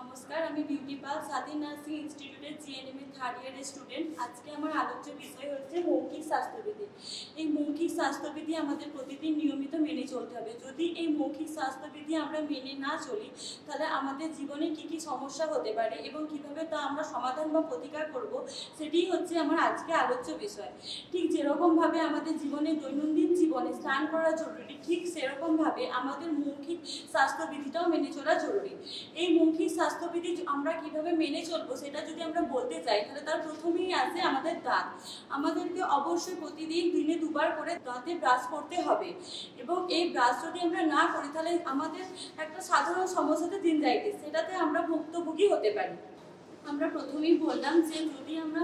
নমস্কার, আমি বিউটি পাল স্বাধীন নার্সিং ইনস্টিটিউটের জিএনএম এর থার্ড ইয়ারের স্টুডেন্ট। আজকে আমার আলোচ্য বিষয় হচ্ছে মৌখিক স্বাস্থ্যবিধি। এই মৌখিক স্বাস্থ্যবিধি আমাদের প্রতিদিন নিয়মিত মেনে চলতে হবে। যদি এই মৌখিক স্বাস্থ্যবিধি আমরা মেনে না চলি, তাহলে আমাদের জীবনে কী কী সমস্যা হতে পারে এবং কীভাবে তা আমরা সমাধান বা প্রতিকার করব, সেটিই হচ্ছে আমার আজকে আলোচ্য বিষয়। ঠিক যেরকমভাবে আমাদের জীবনে দৈনন্দিন জীবনে স্নান করা জরুরি, ঠিক সেরকমভাবে আমাদের মৌখিক স্বাস্থ্যবিধিটাও মেনে চলা জরুরি। এই মৌখিক স্বাস্থ্যবিধি আমরা কিভাবে মেনে চলবো সেটা যদি আমরা বলতে চাই, তাহলে তার প্রথমেই আছে আমাদের দাঁত। আমাদেরকে অবশ্যই প্রতিদিন দিনে দুবার করে দাঁতে ব্রাশ করতে হবে, এবং এই ব্রাশ যদি আমরা না করি তাহলে আমাদের একটা সাধারণ সমস্যাতে দিন যাইতে সেটাতে আমরা ভুক্তভোগী হতে পারি। আমরা প্রথমেই বললাম যে যদি আমরা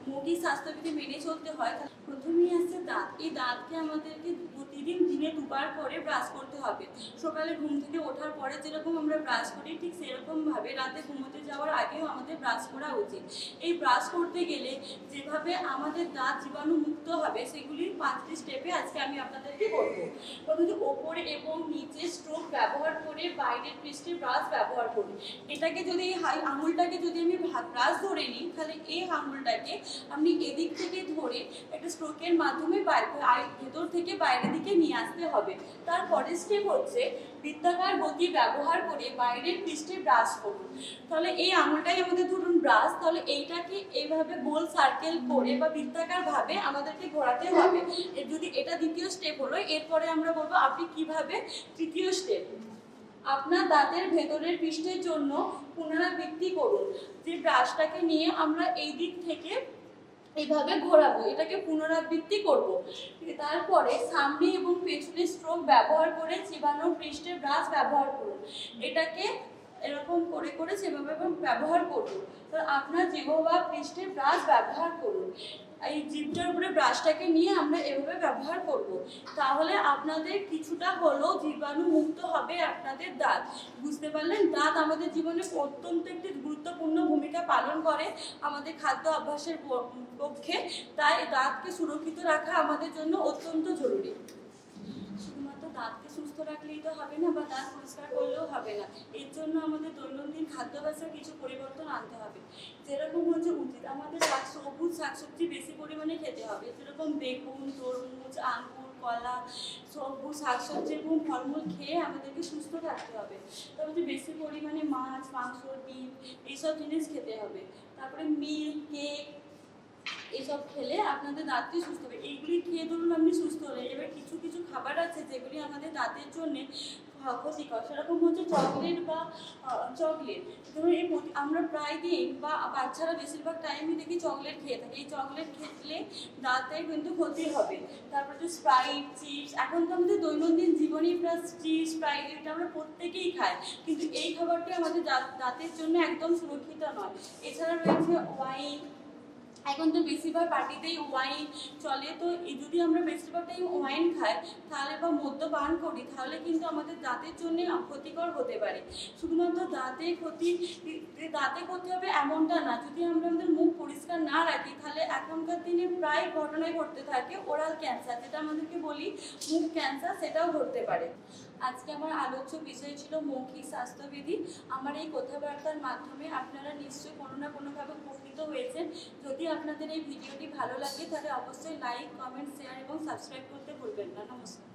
মৌখিক স্বাস্থ্যবিধি মেনে চলতে হয়, তাহলে প্রথমেই আসছে দাঁত। এই দাঁতকে আমাদেরকে প্রতিদিন দিনে দুবার করে ব্রাশ করতে হবে। সকালে ঘুম থেকে ওঠার পরে যেরকম আমরা ব্রাশ করি, ঠিক সেরকমভাবে রাতে ঘুমোতে যাওয়ার আগেও আমাদের ব্রাশ করা উচিত। এই ব্রাশ করতে গেলে যেভাবে আমাদের দাঁত জীবাণু মুক্ত হবে, সেগুলির 5টি স্টেপে আজকে আমি আপনাদেরকে বলবো। প্রথমে ওপরে এবং নিচে স্ট্রোক ব্যবহার করে বাইরের পৃষ্ঠে ব্রাশ ব্যবহার করি। এটাকে যদি আঙুলটাকে যদি আমি ব্রাশ ধরে নিই, তাহলে এই আঙুলটাকে আপনি এদিক থেকে ধরে একটা স্ট্রোকের মাধ্যমে ভেতর থেকে বাইরের দিকে নিয়ে আসতে হবে। তারপরে স্টেপ হচ্ছে বৃত্তাকার গতি ব্যবহার করে বাইরের পৃষ্ঠে ব্রাশ করুন। তাহলে এই আঙুলটাই আমাদের ধরুন ব্রাশ, তাহলে এইটাকে এইভাবে গোল সার্কেল করে বা বৃত্তাকার ভাবে আমাদেরকে ঘোরাতে হবে। যদি এটা দ্বিতীয় স্টেপ হলো, এরপরে আমরা বলবো আপনি কিভাবে তৃতীয় স্টেপ। আপনার দাঁতের ভেতরের পৃষ্ঠের জন্য পুনরাবৃত্তি করুন। যে ব্রাশটাকে নিয়ে আমরা এই দিক থেকে এইভাবে ঘোরাবো, এটাকে পুনরাবৃত্তি করব। তারপরে সামনে এবং পেছনে স্ট্রোক ব্যবহার করে চিবানো পৃষ্ঠে ব্রাশ ব্যবহার করুন। এটাকে এরকম করে করে সেভাবে ব্যবহার করুন। তো আপনার জিহ্বা পৃষ্ঠে ব্রাশ ব্যবহার করুন। এই জিভটার উপরে ব্রাশটাকে নিয়ে আমরা এভাবে ব্যবহার করব। তাহলে আপনাদের কিছুটা হলেও জীবাণু মুক্ত হবে আপনাদের দাঁত। বুঝতে পারলেন? দাঁত আমাদের জীবনে অত্যন্ত একটি গুরুত্বপূর্ণ ভূমিকা পালন করে আমাদের খাদ্য অভ্যাসের পক্ষে। তাই দাঁতকে সুরক্ষিত রাখা আমাদের জন্য অত্যন্ত জরুরি। শুধুমাত্র দাঁতকে সুস্থ রাখলেই তো হবে না, বা দাঁত পরিষ্কার করলেও হবে না। এর জন্য আমাদের দৈনন্দিন খাদ্যাভ্যাসে কিছু পরিবর্তন আনতে হবে। যেরকম হচ্ছে উচিত আমাদের সবুজ শাকসবজি বেশি পরিমাণে খেতে হবে, যেরকম বেগুন, তরমুজ, আঙ্গুর, কলা, সবুজ শাকসবজি এবং ফলমূল খেয়ে আমাদেরকে সুস্থ থাকতে হবে। তবে বেশি পরিমাণে মাছ, মাংস, ডিম এইসব জিনিস খেতে হবে। তারপরে মিল্ক, কেক এসব খেলে আপনাদের দাঁতটি সুস্থ হবে। এইগুলি খেয়ে ধরুন আপনি সুস্থ হলেন। এবার কিছু কিছু খাবার আছে যেগুলি আমাদের দাঁতের জন্য ক্ষতিকর, সেরকম হচ্ছে চকলেট বা চকলেট। ধরুন আমরা প্রায় দিন বা বাচ্চারা বেশিরভাগ টাইমই দেখি চকলেট খেয়ে থাকে। এই চকলেট খেলে দাঁতে কিন্তু ক্ষতি হবে। তারপর হচ্ছে স্প্রাইট, চিপস। এখন তো আমাদের দৈনন্দিন জীবনেই প্লাস চিপস, স্প্রাইট এটা আমরা প্রত্যেকেই খাই, কিন্তু এই খাবারটি আমাদের দাঁতের জন্য একদম সুরক্ষিত নয়। এছাড়া রয়েছে ওয়াইন। এখন তো বেশিরভাগ পার্টিতেই ওয়াইন চলে। তো যদি আমরা বেশিরভাগ টাইম ওয়াইন খাই তাহলে বা মদ্যপান করি, তাহলে কিন্তু আমাদের দাঁতের জন্য ক্ষতিকর হতে পারে। শুধুমাত্র দাঁতে ক্ষতি হবে এমনটা না। যদি আমরা আমাদের মুখ পরিষ্কার না রাখি, তাহলে এখনকার দিনে প্রায় ঘটনায় ঘটতে থাকে ওরাল ক্যান্সার, যেটা আমাদেরকে বলি মুখ ক্যান্সার, সেটাও ঘটতে পারে। আজকে আমার আলোচ্য বিষয় ছিল মৌখিক স্বাস্থ্যবিধি। আমার এই কথাবার্তার মাধ্যমে আপনারা নিশ্চয়ই কোনো না কোনোভাবে উপকৃত হয়েছেন। যদি আপনাদের এই ভিডিওটি ভালো লাগে, তাহলে অবশ্যই লাইক, কমেন্ট, শেয়ার এবং সাবস্ক্রাইব করতে ভুলবেন না। নমস্কার।